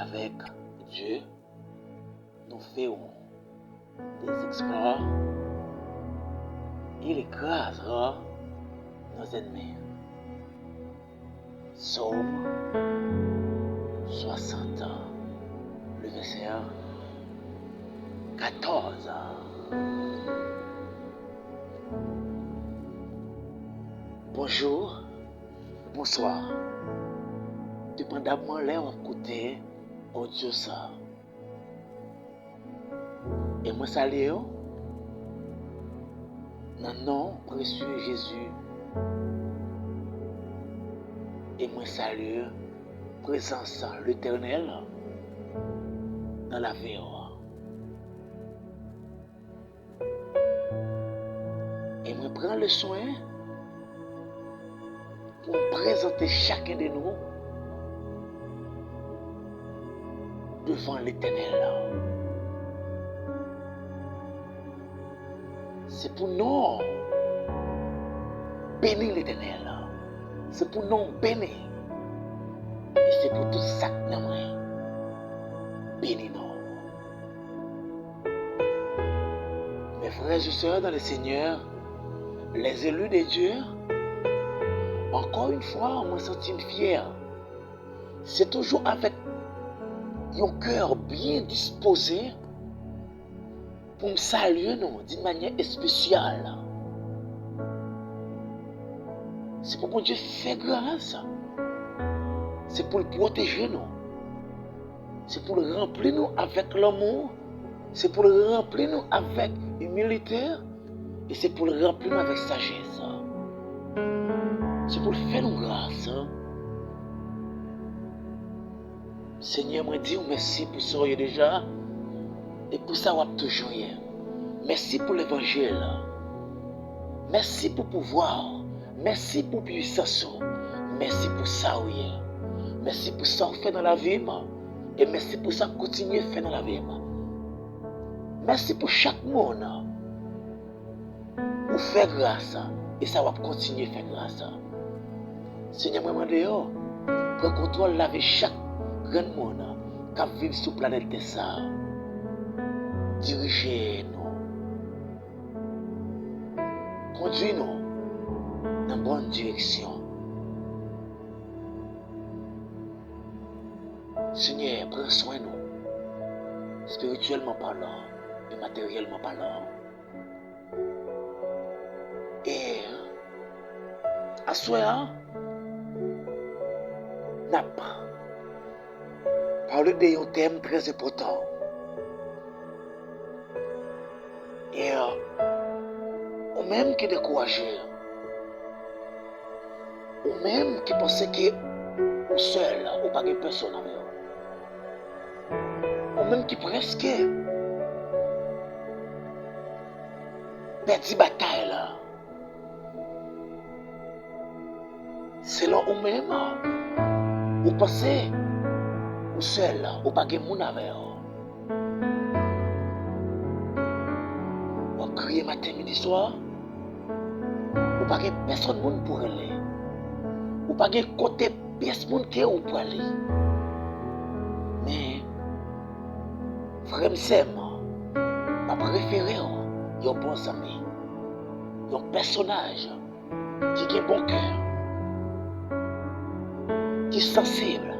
avec Dieu, nous faisons des exploits, il écrasera nos ennemis. Psaume 60, le verset 14. Bonjour, bonsoir. Dépendamment l'air à côté, audio ça. Et moi salue dans le nom précieux Jésus. Et moi salue présence l'Éternel dans la vie. Et moi prends le soin pour présenter chacun de nous devant l'Éternel. C'est pour nous bénir l'Éternel. C'est pour nous bénir. Et c'est pour tout ça que nous bénir nous. Mes frères et sœurs dans le Seigneur, les élus de Dieu, encore une fois, on me senti fier. C'est toujours avec un cœur bien disposé pour me saluer nous d'une manière spéciale. C'est pour que Dieu fait grâce. C'est pour le protéger nous. C'est pour le remplir nous avec l'amour. C'est pour le remplir nous avec humilité. Et c'est pour le remplir nous avec sagesse. C'est pour le faire nous grâce. Seigneur, moi dis merci pour ce que déjà. Et pour ça, on a toujours. Merci pour l'évangile. Merci pour pouvoir. Merci pour puissance. Merci pour ça, oui. Merci pour ça qu'on fait dans la vie. Et merci pour ça qu'on continue à faire dans la vie. Merci pour chaque monde. Pour faire grâce. Et ça va continuer à faire grâce. Seigneur, moi, je demande, prends contrôle de la vie chaque grand monde qui vit sur la planète Terre. Dirigez-nous. Conduis-nous dans la bonne direction. Seigneur, prends soin de nous, spirituellement parlant et matériellement parlant. Et à soi, n'a pas parlé d'un thème très important. Et ou même qui est découragé, ou même qui pensait que ou seul, ou pas de personne avec eux. Ou même qui presque perdit bataille là. Selon ou même, ou pensez ou seul, ou pas de monde avec eux. Ou crier matin, midi, soir, ou pas de personne monde pour aller. Ou pas de côté pièce monde qui est ou pour aller. Mais frère Sem, ma préféré, il y a un bon ami, il y a un personnage qui a un bon cœur, qui est sensible,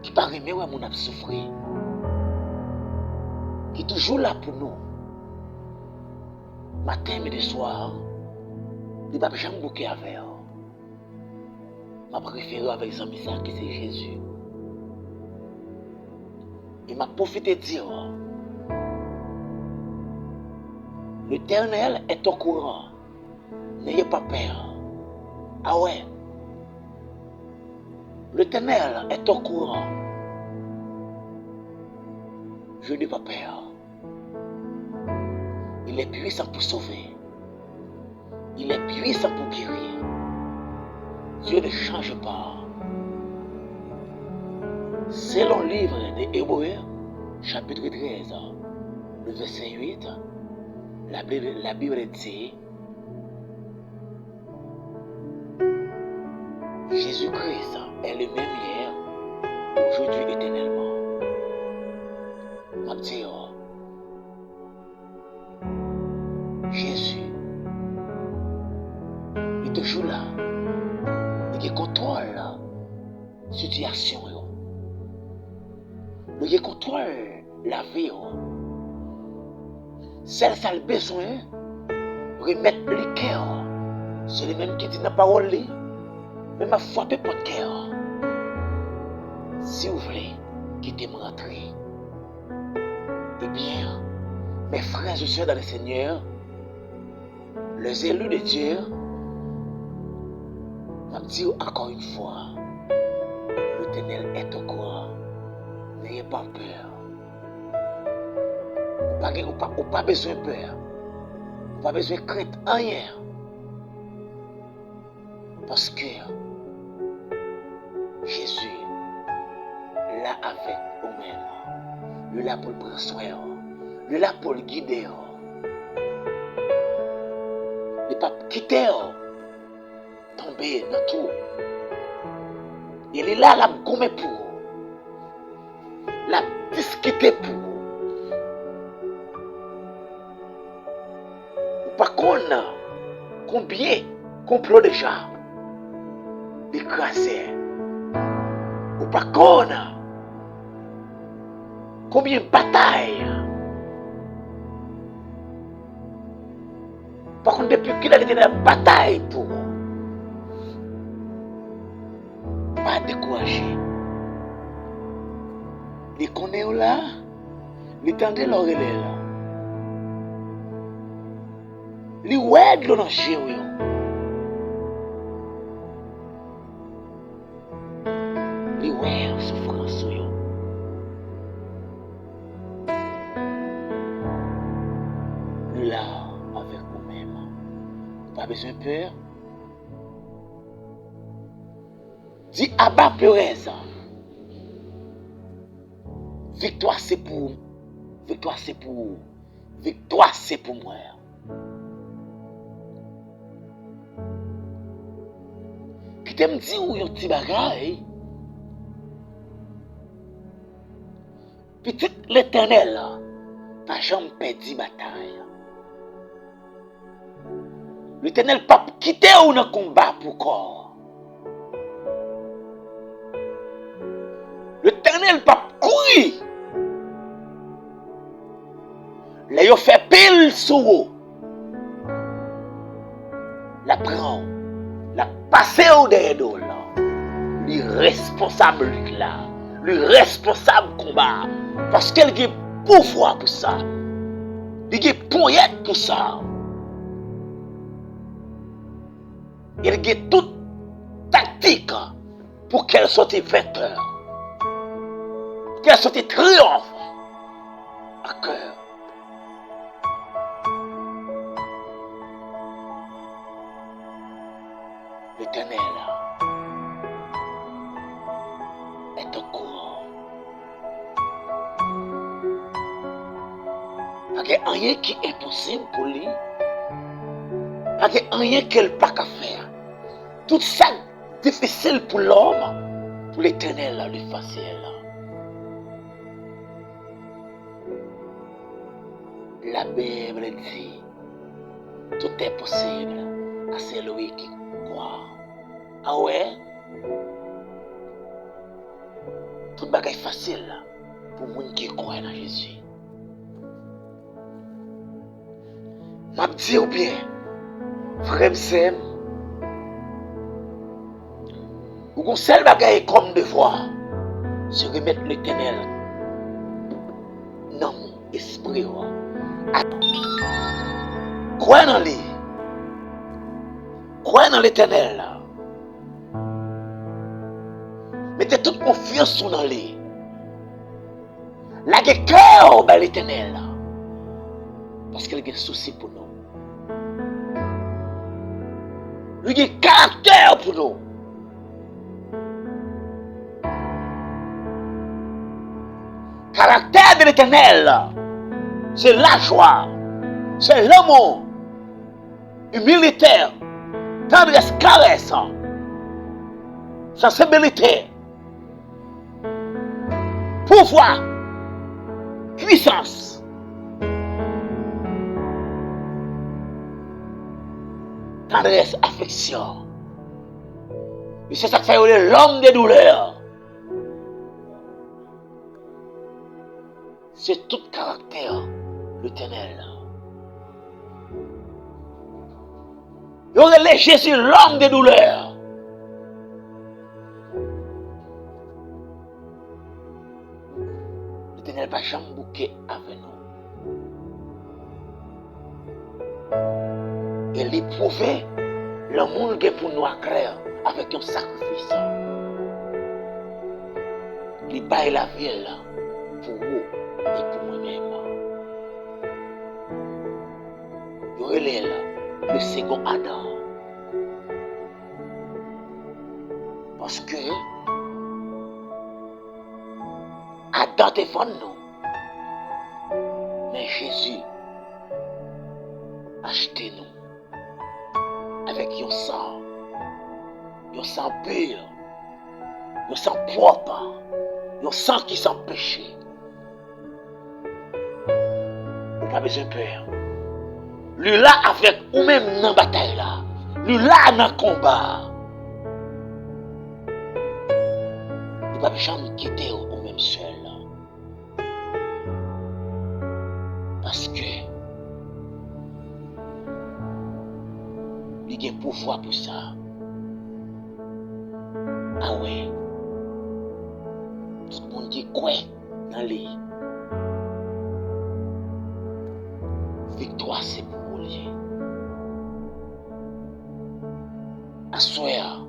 qui paraît mais ouais mon a souffert, qui est toujours là pour nous, matin, midi, soir, il va jamais bouquer avec eux. Ma préférée avec les amis, qui c'est Jésus. Il m'a profité de dire, l'Éternel est au courant. N'ayez pas peur. Ah ouais. L'Éternel est au courant. Je n'ai pas peur. Il est puissant pour sauver. Il est puissant pour guérir. Dieu ne change pas. Selon le livre des Hébreux, chapitre 13, le verset 8, la Bible dit Jésus-Christ est le même hier, aujourd'hui, éternellement. Je dis, Jésus, il est toujours là. Il contrôle la situation. Il contrôle la vie. Celle qui a le besoin de remettre le cœur. C'est le même qui dit dans la parole. Mais m'a frappé pour le cœur. Si vous voulez quitter me rentrer, eh bien, mes frères et sœurs dans le Seigneur, les élus de Dieu, m'a dit encore une fois, l'Éternel est au courant. N'ayez pas peur. Vous n'avez pas besoin de peur. Vous n'avez pas besoin de crainte, rien. Parce que Jésus, là avec vous-même, lui là pour le prendre soin, lui là pour le guider. Il ne pas quitter, tomber dans tout. Il est là, la gomme pour vous. La discuter pour vous. Par contre, combien complot déjà d'écraser. Ou par contre, combien de batailles. Par contre, depuis qu'il a été dans la bataille pour vous. Pas décourager. Les connaît là, les tendez l'oreille là. Les ouais de l'onanger, oui. Les ouais souffrance, oui. Là, avec vous-même. Pas besoin de peur. Dis Abba Perez. Victoire c'est pour. Victoire c'est pour. Victoire c'est pour moi. Qui t'aime dire ou yon petit bagay. Petit l'Éternel pas jamais perdu bataille. L'Éternel pas quitter ou dans combat pour corps. L'Éternel pas courir. Là yo fait pile sur vous. La prend, la passer au derrière là. Le responsable là, le responsable combat parce qu'elle a pouvoir pour ça. Il a poignette pour ça. Il a toute tactique pour qu'elle soit vainqueur. Qu'elle soit triomphe à cœur. L'Éternel est au courant. Pas qu'il y a rien qui est impossible pour lui. Pas qu'il y a rien qu'elle n'a pas qu'à faire. Tout ça difficile pour l'homme, pour l'Éternel, lui facile. La Bible dit, tout est possible à celui qui croit. Ah ouais? Tout bagay facile pour les gens qui croient dans Jésus. M'a dit ou bien, frère Sem, ou qu'on seul bagay comme devoir, c'est remettre l'Éternel dans mon esprit. Crois dans lui. Crois dans l'Éternel. Mettez toute confiance dans lui. Lagez cœur dans l'Éternel. Parce qu'il a un souci pour nous. Il a un caractère pour nous. Caractère de l'Éternel, c'est la joie, c'est l'amour, humilité, tendresse, caresse. sensibilité, pouvoir, puissance. Tendresse, affection. Et c'est ça qui fait l'homme des douleurs. C'est tout caractère l'Éternel. Il aurait Jésus l'homme des douleurs. L'Éternel va jamais bouquer avec nous. Et l'éprouver, le monde est pour nous clair avec un sacrifice. Il baille la ville pour vous et pour moi-même. Il relève le second Adam. Parce que Adam défend nous. Mais Jésus a acheté nous avec un sang pur, un sang propre, un sang qui sans péché. Vous pas besoin de peur. Lui là avec ou même dans la bataille là. Lui là dans le combat. Il ne va jamais quitter ou même seul. Parce que il a un pouvoir pour ça. Ah ouais. Tout le monde dit quoi dans les victoire c'est pour vous lier. À soir,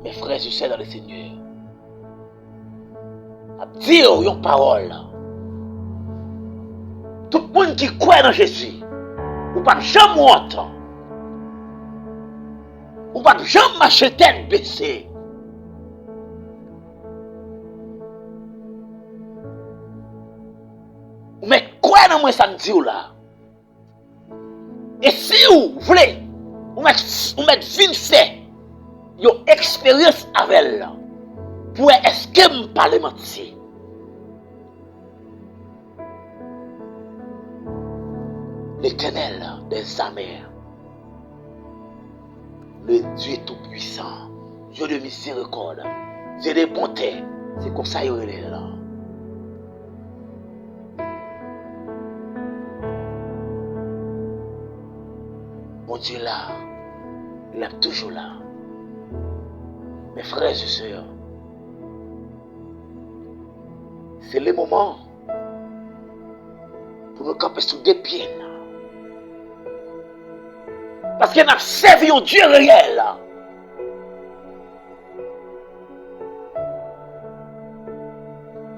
mes frères et sœurs dans le Seigneur, à dire une parole. Tout le monde qui croit dans Jésus, ou pas jamais honte, ou pas jamais marcher tête baissée. Mais quoi dans moi ça me dit là? Et si vous voulez, vous mettez vite fait une expérience avec elle, pour est-ce que me parle mentir? L'Éternel des armées, le Dieu tout-puissant, Dieu de miséricorde, Dieu de bonté, c'est comme ça qu'il est là. Mon Dieu là, il est toujours là. Mes frères et sœurs, c'est le moment pour nous camper sur des pieds. Parce qu'il a servi un Dieu réel.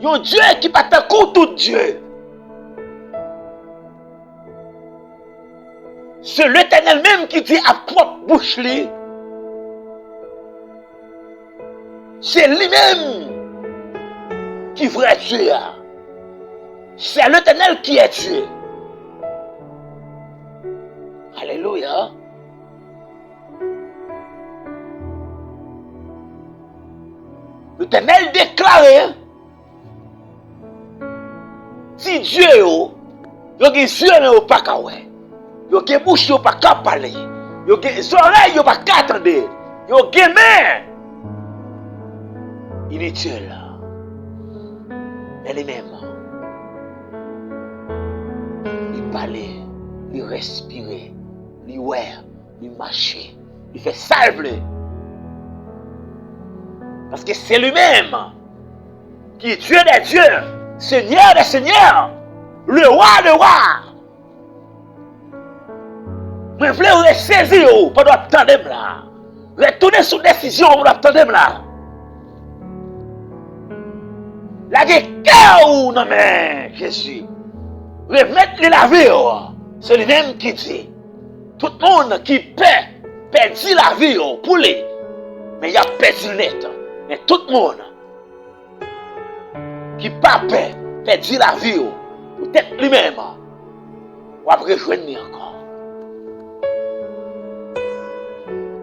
Un Dieu qui bat un coup tout Dieu. C'est l'Éternel même qui dit à propre bouche lui. C'est lui-même qui est vrai Dieu. C'est l'Éternel qui est Dieu. Alléluia. L'Éternel déclarait, si Dieu il a des yeux mais pas qu'à ouais, il a des bouches pas qu'à parler, il a des oreilles pas qu'à entendre, il a des mains. Il est Dieu là. Mais lui-même, il parlait, il respirait, il ouais, il marchait, il fait salver. Parce que c'est lui-même qui est Dieu des dieux, Seigneur des seigneurs, le roi des rois. Je voulais vous saisir pendant attendre là. Retourner sous décision pendant attendre là. La guerre non mais Jésus. Remettre la vie, c'est lui-même qui dit. Tout le monde qui perdit la vie pour lui, mais il a perdu le net. Mais tout le monde qui pas perdit la vie, peut-être lui-même, va rejoindre encore.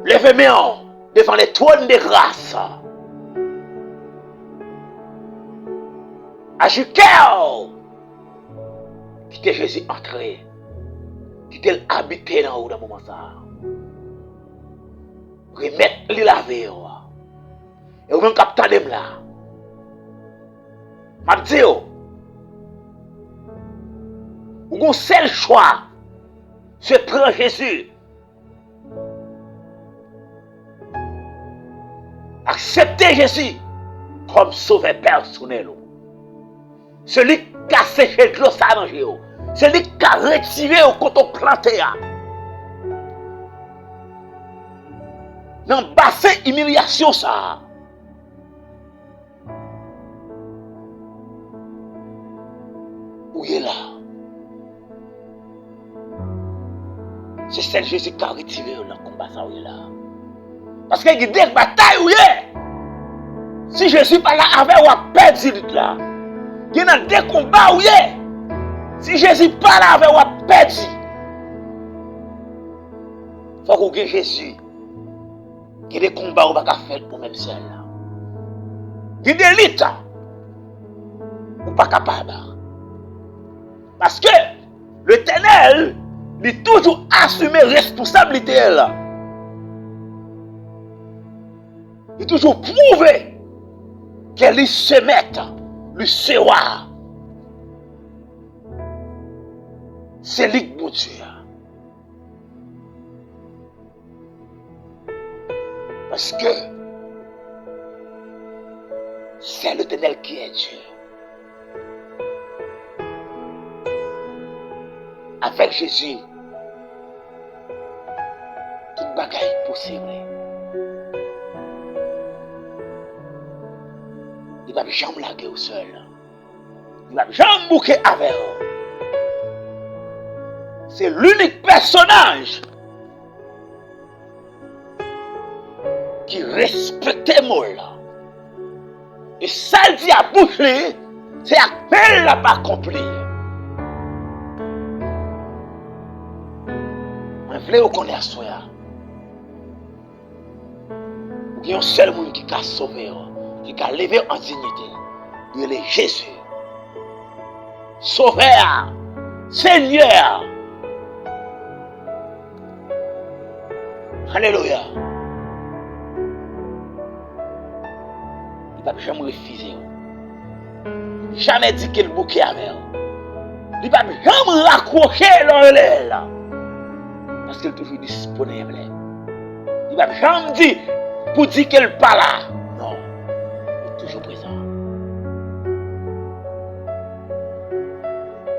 Levez-moi, devant les trônes de grâce. Ajuker, qui t'est Jésus entré, qui t'est habité dans le moment ça. Remettre les laver. Et au même capteur de là. Je dis, vous avez un seul choix, c'est prendre Jésus. Accepter Jésus comme sauveur personnel. Celui qui a séché de l'eau, ça a mangé. Celui qui a retiré au coton planté. Dans le bassin humiliation, ça. Où il est là? C'est celle Jésus qui a retiré dans le combat, ça où il est là. Parce qu'il y a des batailles où il est. Si Jésus n'est pas là avec ou a perdu là. Il y a des combats où il est. Si Jésus n'est pas là avec ou a perdu. Il faut qu'on ait Jésus. Il y a des combats où on va faire pour même seul. Il y a des élites où pas capable. Parce que l'Éternel il toujours assumé responsabilité là. Il toujours prouvé qu'elle se mette, le sera. C'est lui qui bon Dieu. Parce que c'est l'Éternel qui est Dieu. Avec Jésus, toute bagaille est possible. Il ne va jamais laguer au seul. Il ne va jamais bouquer avec eux. C'est l'unique personnage qui respectait moi. Et ça dit à boucher, c'est à peine la pas accompli. Je voulais reconnaître ça. Il y a un seul monde qui a sauvé, qui a levé en dignité. Il est Jésus. Sauveur, Seigneur. Alléluia. Il ne va jamais refuser. Jamais dit qu'il bouquet avec. Il ne va jamais raccrocher l'oreille. Parce qu'elle est toujours disponible. Il ne va jamais dire pour dire qu'elle n'est pas là. Non. Il est toujours présent.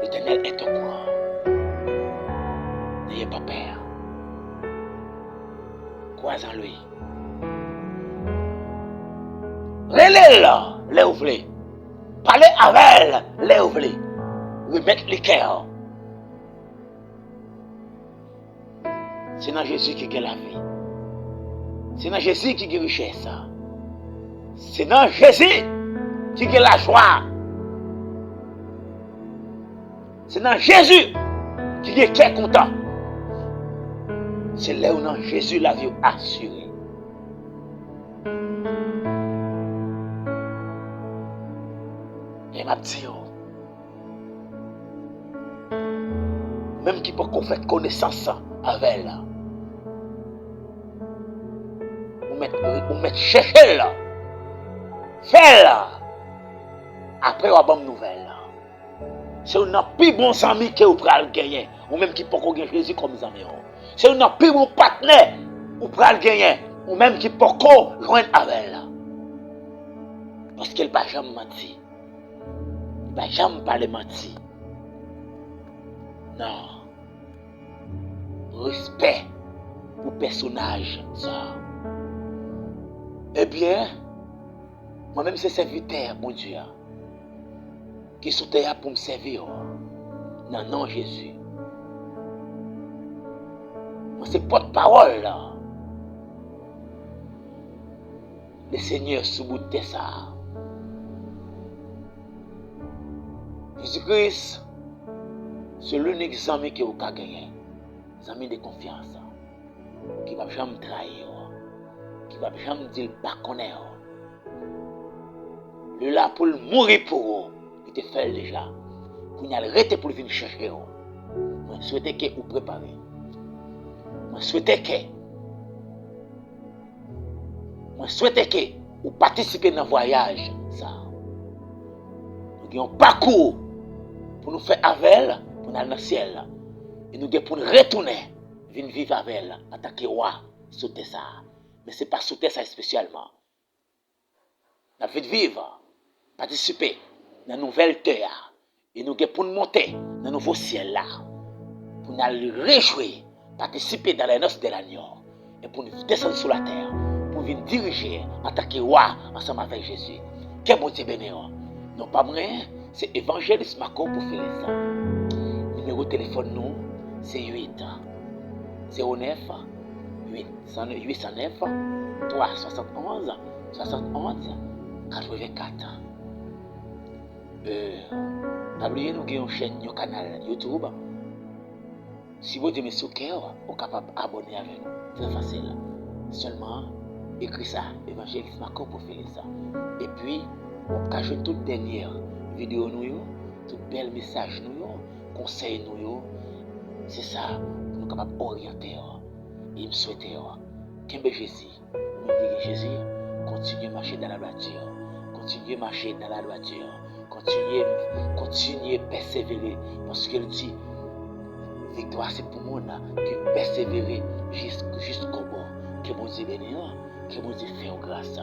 L'Éternel est au courant. N'ayez pas peur. Crois en lui. Relève-la, les ouvrez. Parlez avec elle, les ouvrez. Remettre les cœurs. C'est dans Jésus qui gagne la vie. C'est dans Jésus qui gagne la richesse. C'est dans Jésus qui gagne la joie. C'est dans Jésus qui gagne cœur content. C'est là où dans Jésus la vie est assurée. Et m'a dit, même qui peut qu'on fait connaissance avec elle, on met chercher là, faire là, après on a bonne nouvelle. C'est un plus bon ami que vous pouvez gagner, ou même qui peut qu'on gagne Jésus comme ami. C'est un plus bon partenaire ou pouvez gagner, ou même qui peut qu'on joindre avec elle. Parce qu'elle ne va jamais mentir. Il ne va jamais parler mentir. Non. Respect pour le personnage, ça. Eh bien, moi-même, c'est serviteur, mon Dieu, qui sont là pour me servir. Non, non, Jésus. Moi, c'est porte-parole, là. Le Seigneur sous-boute ça. Jésus-Christ, c'est l'unique ami que vous avez gagné. Ami de confiance. Qui ne va jamais trahir. qui va jamais dire pas connaître. Le là pour le mourir pour vous, il te fait déjà. Pour y arrêter pour venir chercher. Je souhaite que vous préparez. Je souhaite que vous participez dans le voyage. Ça. Nous avons un parcours pour nous faire avec elle, pour nous aller dans le ciel. Et nous avons pour nous retourner, venir vivre avec elle, attaquer roi, sauter ça. Mais ce n'est pas sauter ça spécialement. Nous avons vivre, participer dans la nouvelle terre. Et nous avons pour nous monter dans le nouveau ciel là. Pour nous aller réjouir, participer dans les noces de l'agneau. Et pour nous descendre sur la terre. Pour venir diriger, attaquer roi ensemble avec Jésus. Que bon Dieu béni. Non pas moi, c'est évangéliste Marco pour faire ça. Numéro de téléphone nous, c'est 8 09 809 371 71 84. Pas oublier nous avons une chaîne, un canal YouTube. Si vous aimez ce cœur, vous êtes capable d'abonner avec nous. Très facile. Seulement, écris ça, évangéliste Marco pour faire ça. Et puis, on peut ajouter toute dernière vidéo, tout bel message, conseil, c'est ça, pour nous capables d'orienter. Et me souhaiter, qu'un Jésus, nous dire Jésus, continuez à marcher dans la droiture, continuez à marcher dans la droiture, continuez à persévérer, parce qu'il dit, victoire c'est pour moi qui persévérer jusqu'au bout. Que mon Dieu bénisse, que mon Dieu fait grâce.